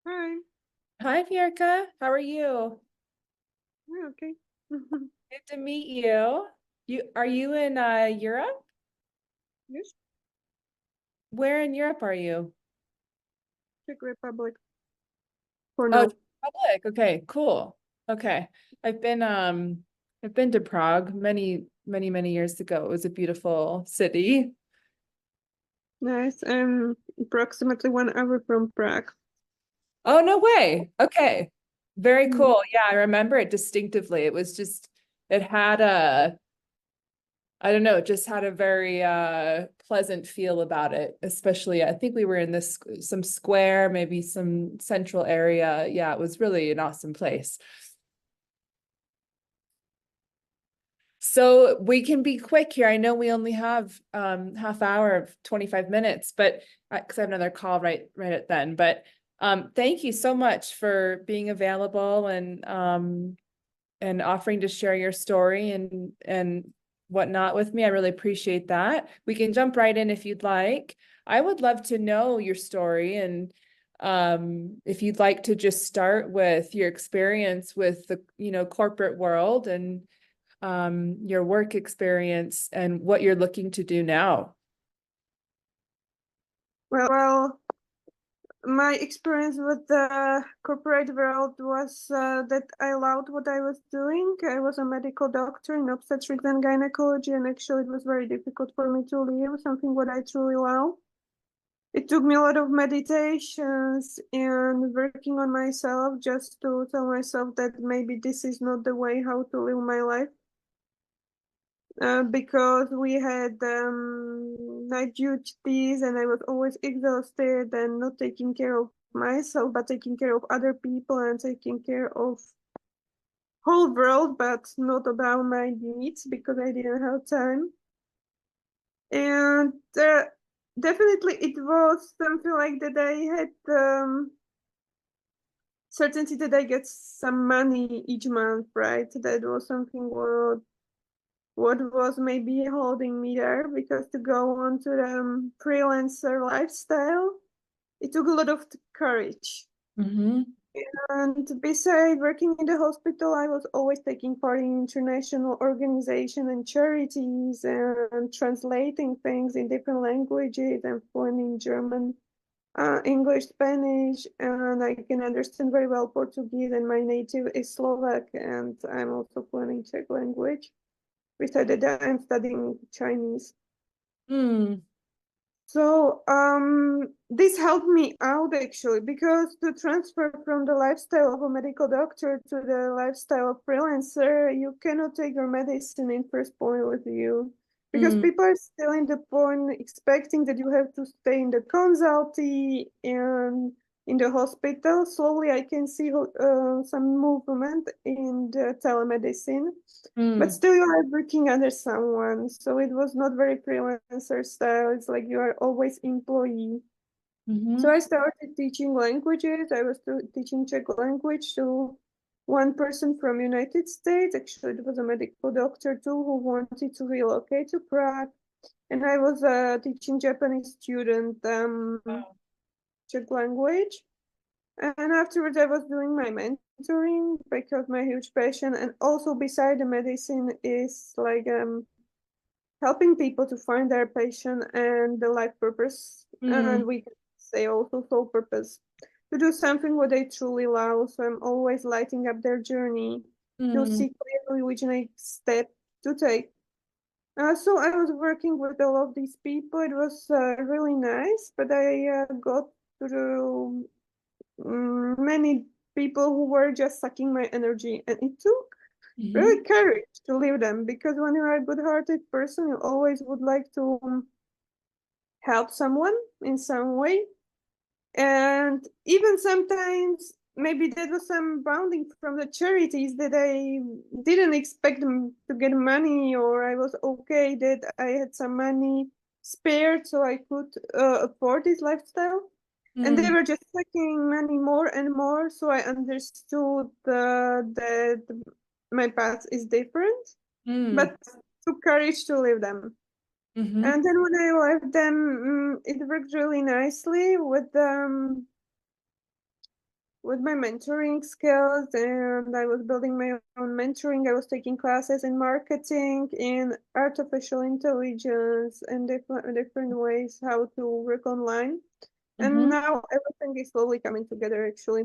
Hi. Hi, Viera. How are you? Yeah, okay. Good to meet you. Are you in Europe? Yes, Where in Europe are you? Czech Republic for Oh, now. Czech Republic. Okay, cool. Okay. I've been I've been to Prague many years ago. It was a beautiful city. Nice. I'm approximately 1 hour from Prague. Oh, no way. Okay. Very Mm. cool. Yeah, I remember it distinctively. It had a I don't know, it just had a very pleasant feel about it, especially I think we were in this some square, maybe some central area. Yeah, it was really an awesome place. So we can be quick here. I know we only have half hour of 25 minutes, but because I have another call right at then. But thank you so much for being available and offering to share your story and whatnot with me. I really appreciate that. We can jump right in if you'd like. I would love to know your story and if you'd like to just start with your experience with the corporate world and your work experience and what you're looking to do now. Well, my experience with the corporate world was that I loved what I was doing. I was a medical doctor in obstetrics and gynecology, and actually it was very difficult for me to leave something what I truly love. It took me a lot of meditations and working on myself just to tell myself that maybe this is not the way how to live my life. Because we had night duties and I was always exhausted and not taking care of myself, but taking care of other people and taking care of whole world, but not about my needs because I didn't have time. And definitely it was something like that I had certainty that I get some money each month, right? That was something what was maybe holding me there because to go on to the freelancer lifestyle, it took a lot of courage. Mm-hmm. And beside working in the hospital, I was always taking part in international organization and charities and translating things in different languages and fluent in German, English, Spanish, and I can understand very well Portuguese and my native is Slovak and I'm also fluent in Czech language. Besides that, I'm studying Chinese. Mm, So this helped me out actually because to transfer from the lifestyle of a medical doctor to the lifestyle of freelancer, you cannot take your medicine in first point with you because mm, people are still in the point expecting that you have to stay in the consulting and in the hospital. Slowly, I can see some movement in the telemedicine. But mm, still, you are working under someone, so it was not very freelancer style. It's like you are always employee. So mm-hmm. I started teaching languages. I was teaching Czech language to one person from United States. Actually, it was a medical doctor too who wanted to relocate to Prague. And I was teaching Japanese student Wow. Czech language. And afterwards, I was doing my mentoring because my huge passion, and also beside the medicine, is like helping people to find their passion and the life purpose, Mm, and we can say also soul purpose, to do something what they truly love. So I'm always lighting up their journey to mm, see clearly which next step to take. So I was working with all of these people. It was really nice, but I got through many people who were just sucking my energy, and it took really mm-hmm. courage to leave them because when you're a good-hearted person, you always would like to help someone in some way. And even sometimes, maybe that was some bounding from the charities that I didn't expect them to get money, or I was okay that I had some money spared so I could afford this lifestyle. And they Mm, were just taking money more and more, so I understood that my path is different, mm, but took courage to leave them. mm-hmm. And then when I left them, it worked really nicely with with my mentoring skills, and I was building my own mentoring. I was taking classes in marketing, in artificial intelligence, and different ways how to work online. And Mm-hmm. now everything is slowly coming together, actually.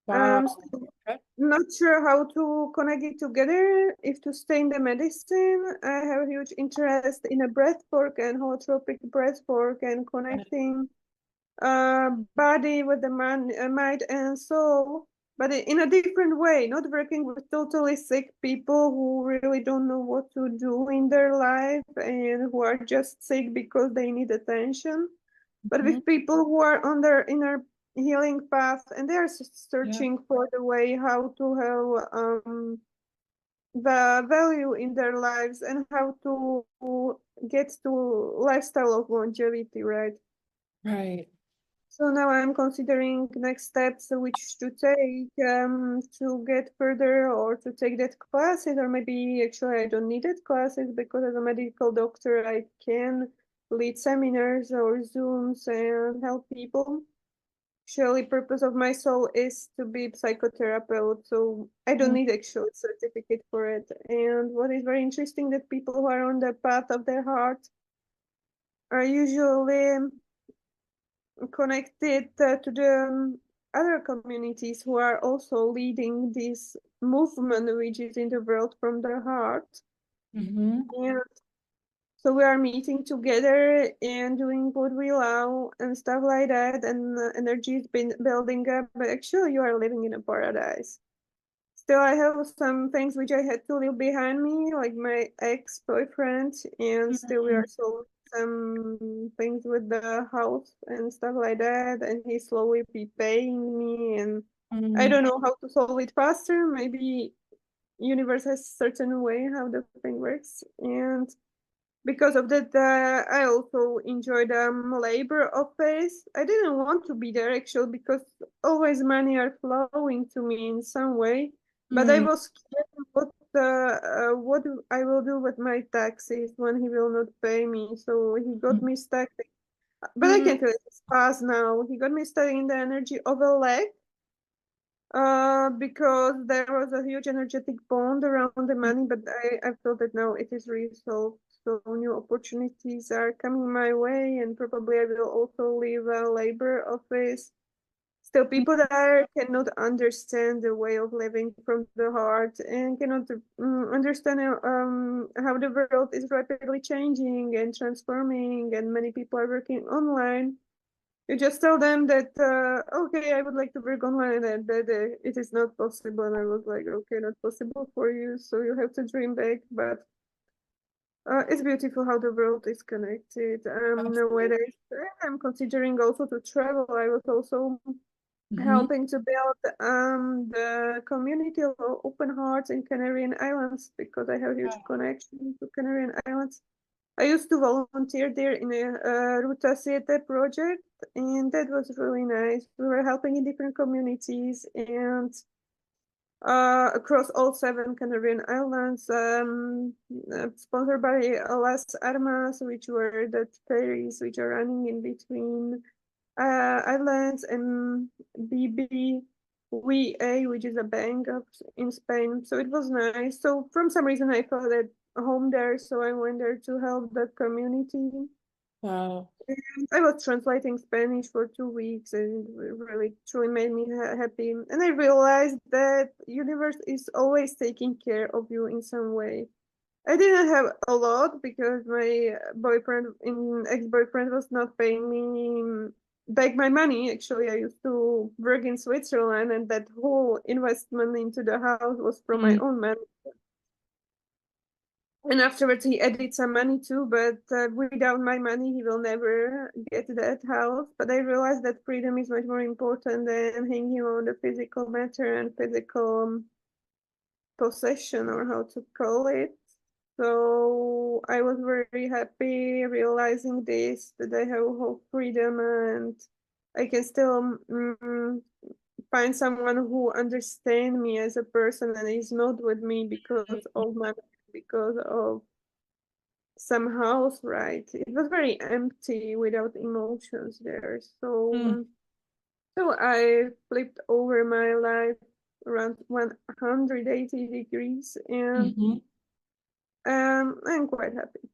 Wow. Still Okay. not sure how to connect it together. If to stay in the medicine, I have a huge interest in a breath work and holotropic breath work and connecting body with the mind and soul, but in a different way, not working with totally sick people who really don't know what to do in their life and who are just sick because they need attention, but Mhm. with people who are on their inner healing path and they are Yeah. searching for the way how to have the value in their lives and how to get to lifestyle of longevity, right? Right. So now I'm considering next steps which to take to get further or to take that classes, or maybe actually I don't need that classes because as a medical doctor I can lead seminars or Zooms and help people. Actually, purpose of my soul is to be psychotherapist, so I don't Mhm. need actual certificate for it. And what is very interesting that people who are on the path of their heart are usually connected to the other communities who are also leading this movement which is in the world from the heart. Mhm. And so we are meeting together and doing what we love and stuff like that, and energy has been building up. But actually, you are living in a paradise. Still, I have some things which I had to leave behind me, like my ex-boyfriend, and still we Mhm. are solving some things with the house and stuff like that, and he's slowly be paying me, and I Mhm. don't know how to solve it faster. Maybe universe has certain way how the thing works, and because of that, I also enjoyed labor office. I didn't want to be there actually because always money are flowing to me in some way. But I Mm. was scared what I will do with my taxes when he will not pay me. So he got me stuck. But I Mm. can tell you it's past now. He got me stuck in the energy of a leg because there was a huge energetic bond around the money, but I feel that now it is resolved. So new opportunities are coming my way, and probably I will also leave a labor office. Still, people there cannot understand the way of living from the heart and cannot understand how the world is rapidly changing and transforming, and many people are working online. You just tell them that, okay, I would like to work online and that it is not possible. And I was like, okay, not possible for you. So you have to dream big. But it's beautiful how the world is connected. Absolutely. Nowadays, I'm considering also to travel. I was also Mhm. helping to build the community of open hearts in Canarian Islands because I have huge connection to Canarian Islands. I used to volunteer there in a Ruta Siete project, and that was really nice. We were helping in different communities and across all seven Canarian islands, sponsored by Las Armas, which were the ferries which are running in between islands, and BBVA, which is a bank in Spain. So it was nice. So from some reason, I felt at home there, so I went there to help the community. Wow. And I was translating Spanish for 2 weeks, and it really truly made me happy. And I realized that universe is always taking care of you in some way. I didn't have a lot because my ex-boyfriend was not paying me back my money. Actually, I used to work in Switzerland, and that whole investment into the house was from my Mm. own money. And afterwards, he added some money too, but without my money, he will never get that house. But I realized that freedom is much more important than hanging on the physical matter and physical possession, or how to call it. So I was very happy realizing this, that I have whole freedom and I can still find someone who understands me as a person and is not with me because of my because of some house, right? It was very empty without emotions there. So Mm. So I flipped over my life around 180 degrees, and Mhm. I'm quite happy.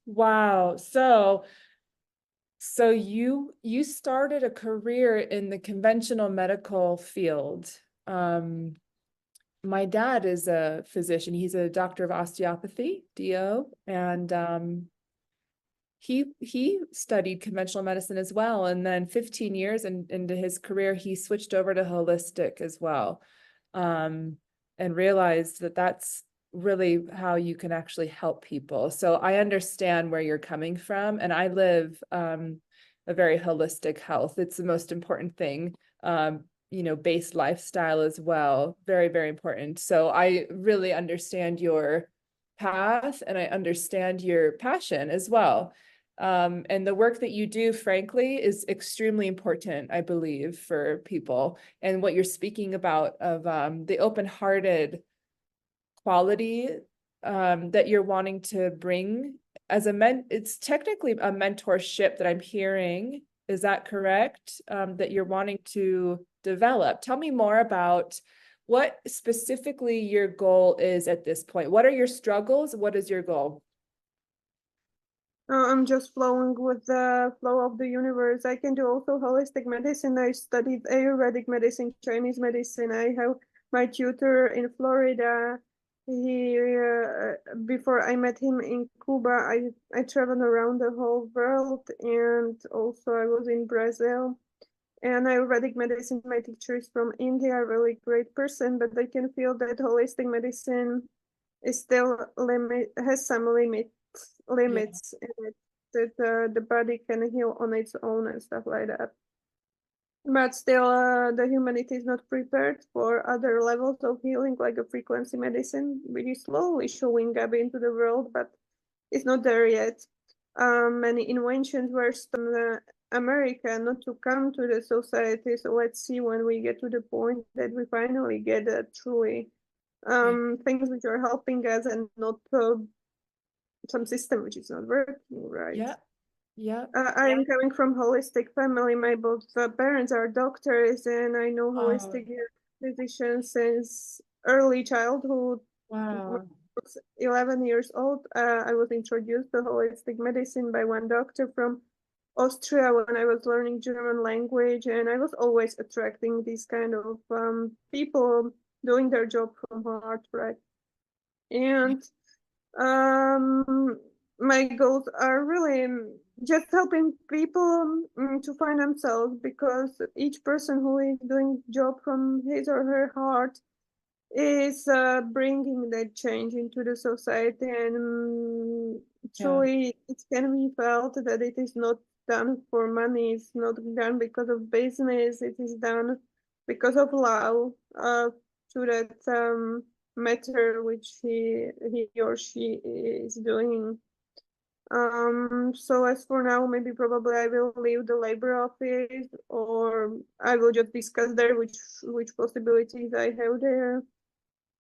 Wow. So you started a career in the conventional medical field. Um, my dad is a physician. He's a doctor of osteopathy, DO, and he studied conventional medicine as well. And then 15 years into his career, he switched over to holistic as well, and realized that that's really how you can actually help people. So I understand where you're coming from, and I live a very holistic health. It's the most important thing. Based lifestyle as well. Very, very important. So I really understand your path and I understand your passion as well. And the work that you do, frankly, is extremely important, I believe, for people. And what you're speaking about of the open-hearted quality that you're wanting to bring as it's technically a mentorship that I'm hearing. Is that correct? That you're wanting to develop. Tell me more about what specifically your goal is at this point. What are your struggles? What is your goal? I'm just flowing with the flow of the universe. I can do also holistic medicine. I studied Ayurvedic medicine, Chinese medicine. I have my tutor in Florida. He before I met him in Cuba, I traveled around the whole world, and also I was in Brazil. And Ayurvedic medicine, my teacher is from India, a really great person, but I can feel that holistic medicine is still has some Yeah, limits in it, that the body can heal on its own and stuff like that. But still, the humanity is not prepared for other levels of healing, like a frequency medicine, which is slowly showing up into the world, but it's not there yet. Many inventions were in America not to come to the society. So let's see when we get to the point that we finally get truly yeah, things which are helping us and not some system which is not working right. yeah, yeah. I am coming from holistic family. My both parents are doctors, and I know Oh, holistic physicians since early childhood. When wow. I was 11 years old, I was introduced to holistic medicine by one doctor from Austria when I was learning German language, and I was always attracting these kind of people doing their job from heart, right? Yeah, And um, my goals are really just helping people to find themselves, because each person who is doing job from his or her heart is bringing that change into the society, and yeah, truly it can be felt that it is not done for money, it's not done because of business, it is done because of love to that matter which he or she is doing. So as for now, maybe probably I will leave the labor office, or I will just discuss there which possibilities I have there,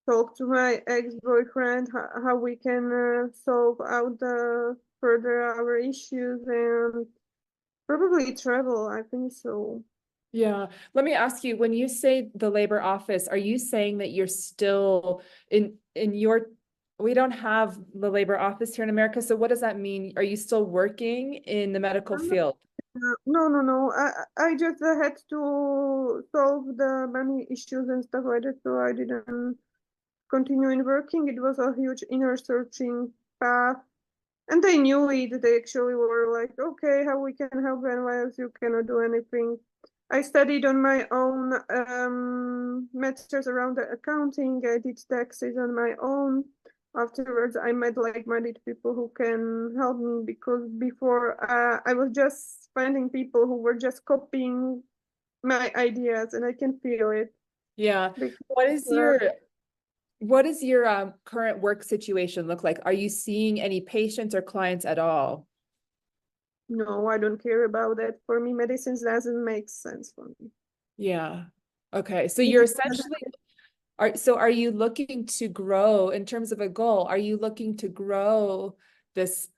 talk to my ex-boyfriend how we can solve out the further our issues, and probably travel, I think so. yeah. Let me ask you, when you say the labor office, are you saying that you're still in your, we don't have the labor office here in America, so what does that mean? Are you still working in the medical field? No. I just had to solve the money issues and stuff like that, so I didn't continue in working. It was a huge inner searching path. And they knew it. They actually were like, okay, how we can help, and why else you cannot do anything. I studied on my own matters around the accounting. I did taxes on my own. Afterwards, I met like-minded people who can help me, because before I was just finding people who were just copying my ideas, and I can feel it. Yeah. What Because is your what is your current work situation look like? Are you seeing any patients or clients at all? no, I don't care about that. For me, medicines doesn't make sense for me. Yeah. Okay. So It you're doesn't. essentially are you looking to grow in terms of a goal? Are you looking to grow this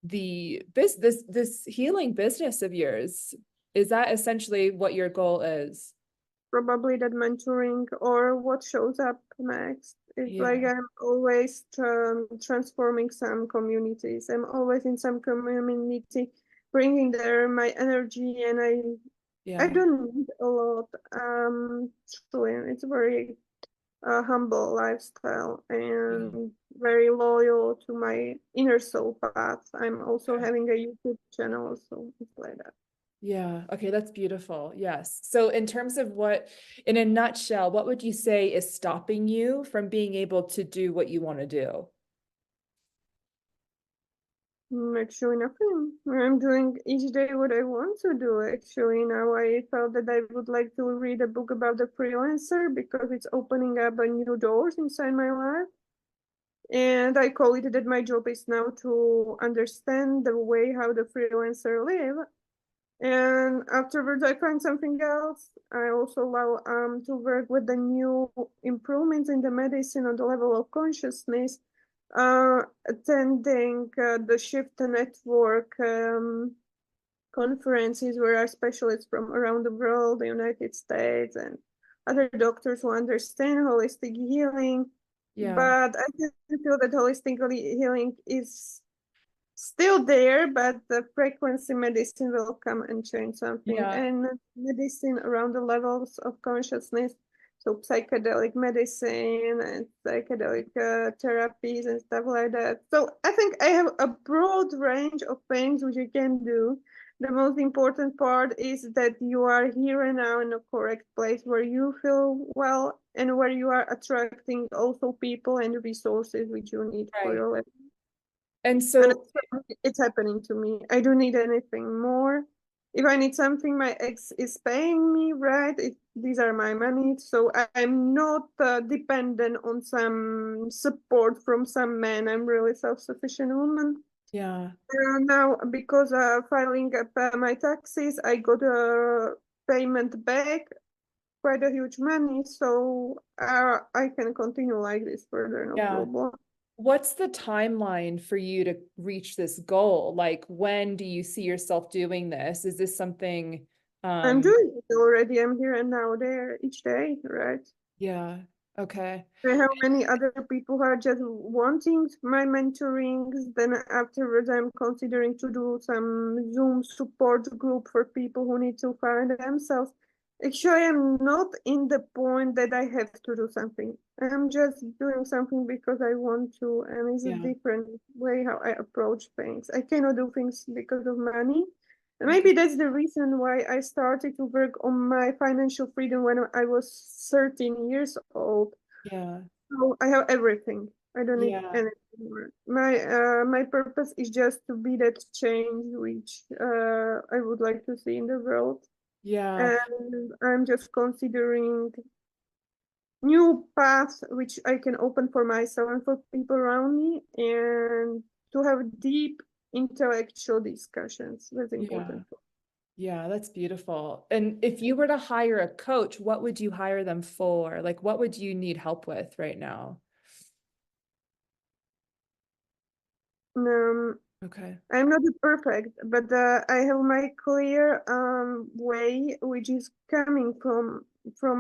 this healing business of yours? Is that essentially what your goal is? Probably that mentoring or what shows up next. It's like Yeah, I'm always transforming some communities. I'm always in some community, bringing there my energy, and I yeah, don't need a lot. Truly, it's very humble lifestyle yeah. and very loyal to my inner soul path. I'm also Okay. having a YouTube channel, so it's like that. Yeah. Okay, that's beautiful. Yes. So in terms of what, in a nutshell, what would you say is stopping you from being able to do what you want to do? Actually, nothing. I'm doing each day what I want to do. Actually, now I felt that I would like to read a book about the freelancer because it's opening up a new doors inside my life. And I call it that my job is now to understand the way how the freelancer live. And afterwards, I find something else. I also allow to work with the new improvements in the medicine on the level of consciousness, attending the Shift Network conferences where are specialists from around the world, the United States, and other doctors who understand holistic healing. Yeah. But I just feel that holistic healing is still there, but the frequency medicine will come and change something. Yeah. And medicine around the levels of consciousness, so psychedelic medicine and psychedelic therapies and stuff like that. So I think I have a broad range of things which you can do. The most important part is that you are here and now in the correct place where you feel well and where you are attracting also people and resources which you need for Right. your life. And And so, it's happening to me. I don't need anything more. If I need something, my ex is paying me, right? These are my money. So I'm not dependent on some support from some man. I'm really self-sufficient woman. yeah. Now, because filing up my taxes, I got a payment back, quite a huge money. So I can continue like this further, no Yeah. problem. What's the timeline for you to reach this goal? Like, when do you see yourself doing this? Is this something, I'm um, doing it already. I'm here and now there each day, right? yeah, okay. I have many other people who are just wanting my mentorings. Then afterwards, I'm considering to do some Zoom support group for people who need to find themselves. Actually, I'm not in the point that I have to do something. I'm just doing something because I want to, and it's a Yeah. different way how I approach things. I cannot do things because of money. And Okay. maybe that's the reason why I started to work on my financial freedom when I was 13 years old. Yeah. So I have everything. I don't need Yeah. anything more. My purpose is just to be that change which I would like to see in the world. Yeah. And I'm just considering new paths which I can open for myself and for people around me and to have deep intellectual discussions. That's Yeah. important. Yeah, that's beautiful. And if you were to hire a coach, what would you hire them for? Like, what would you need help with right now? Um, Okay. I'm not perfect, but I have my clear way, which is coming from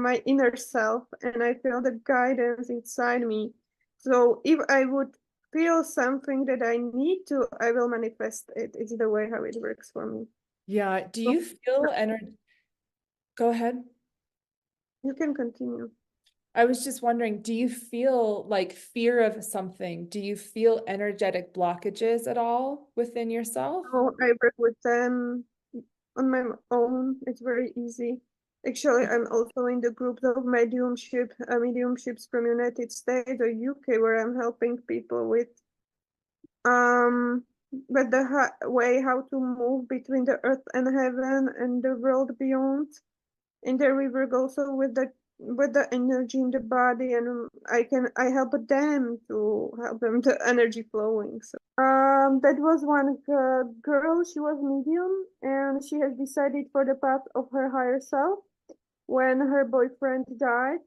my inner self, and I feel the guidance inside me. So if I would feel something that I need to, I will manifest it. It's the way how it works for me. Yeah. Do So you feel energy? Go ahead. you can continue. I was just wondering, do you feel like fear of something? Do you feel energetic blockages at all within yourself? So I work with them on my own. It's very easy. Actually, I'm also in the group of mediumships from United States or UK, where I'm helping people um with the way how to move between the earth and heaven and the world beyond. And there we work also with the energy in the body, and I help them to help them the energy flowing. So that was one girl. She was medium, and she has decided for the path of her higher self. When her boyfriend died,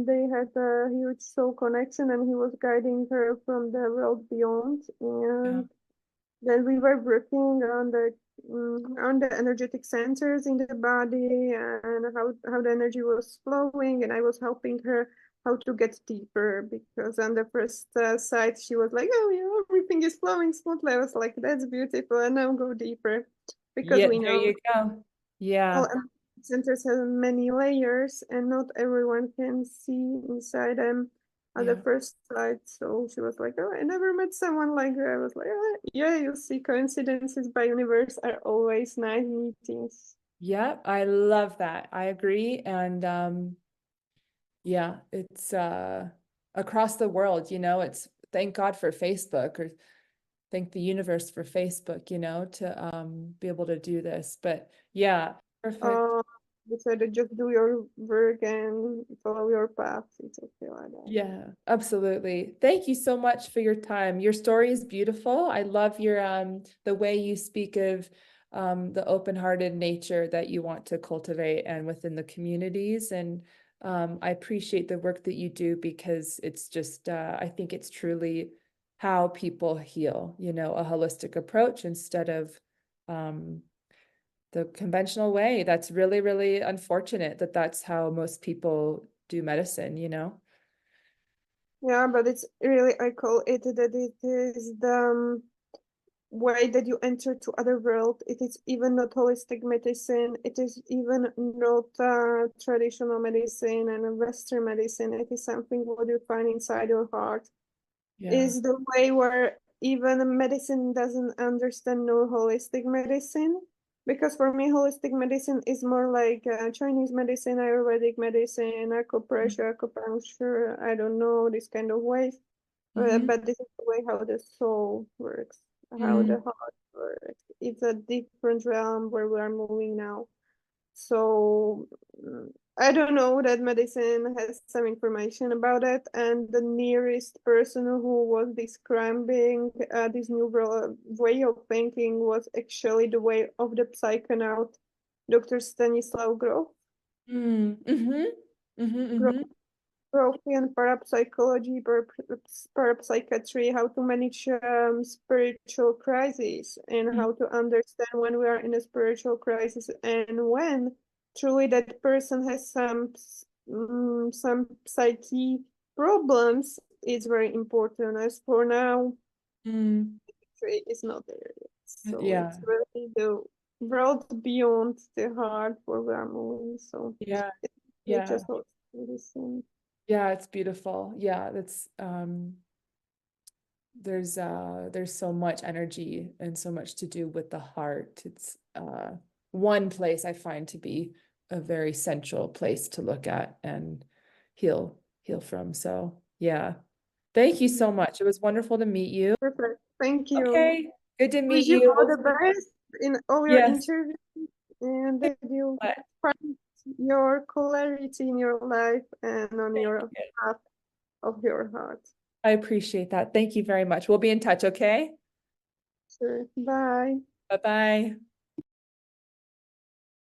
they had a huge soul connection, and he was guiding her from the world beyond. Yeah. And Then we were working on the energetic centers in the body and how the energy was flowing, and I was helping her how to get deeper, because on the first sight she was like, "Oh, yeah, everything is flowing smoothly." I was like, "That's beautiful," and now go deeper, because Yeah, we there know you go. all Yeah, centers have many layers, and not everyone can see inside them at the yeah. first sight. So she was like, "Oh, I never met someone like her." I was like, "Ah, yeah, you see, coincidences by universe are always nice meetings." Yeah, I love that. I agree. And yeah, it's across the world, it's thank God for Facebook, or thank the universe for Facebook, to be able to do this. But yeah, perfect. Uh, decided just do your work and follow your path. It's okay like that. Yeah, absolutely. Thank you so much for your time. Your story is beautiful. I love your the way you speak of the open-hearted nature that you want to cultivate and within the communities. And I appreciate the work that you do, because it's just I think it's truly how people heal, a holistic approach instead of um the conventional way. That's really, really unfortunate that that's how most people do medicine. Yeah, but it's really, I call it that it is the way that you enter to other world. It is even not holistic medicine. It is even not traditional medicine and Western medicine. It is something what you find inside your heart. Yeah. Is the way where even medicine doesn't understand no holistic medicine. Because for me, holistic medicine is more like Chinese medicine, Ayurvedic medicine, acupressure, acupuncture, I don't know, this kind of ways. Mm-hmm. But this is the way how the soul works, how Mm, the heart works. It's a different realm where we are moving now. So I don't know that medicine has some information about it. And the nearest person who was describing this new way of thinking was actually the way of the psychonaut, Dr. Stanislav Grof. mm-hmm. Mm-hmm. European parapsychology, parapsychiatry, how to manage spiritual crises, and Mm-hmm. how to understand when we are in a spiritual crisis, and when truly that person has some psyche problems is very important. As for now, Mm, it's not there yet. So yeah, it's really the world beyond the heart where we are moving. So yeah, it's really yeah, just what medicine. yeah, it's beautiful. Yeah, that's there's so much energy and so much to do with the heart. It's one place I find to be a very central place to look at and heal from. So yeah. Thank you so much. It was wonderful to meet you. Perfect. Thank you. Okay, good to meet Wish you you. all the best in all your Yes. interviews, and that you find your clarity in your life and on your path of your heart. I appreciate that. Thank you very much. We'll be in touch, okay? Sure. Bye. Bye-bye.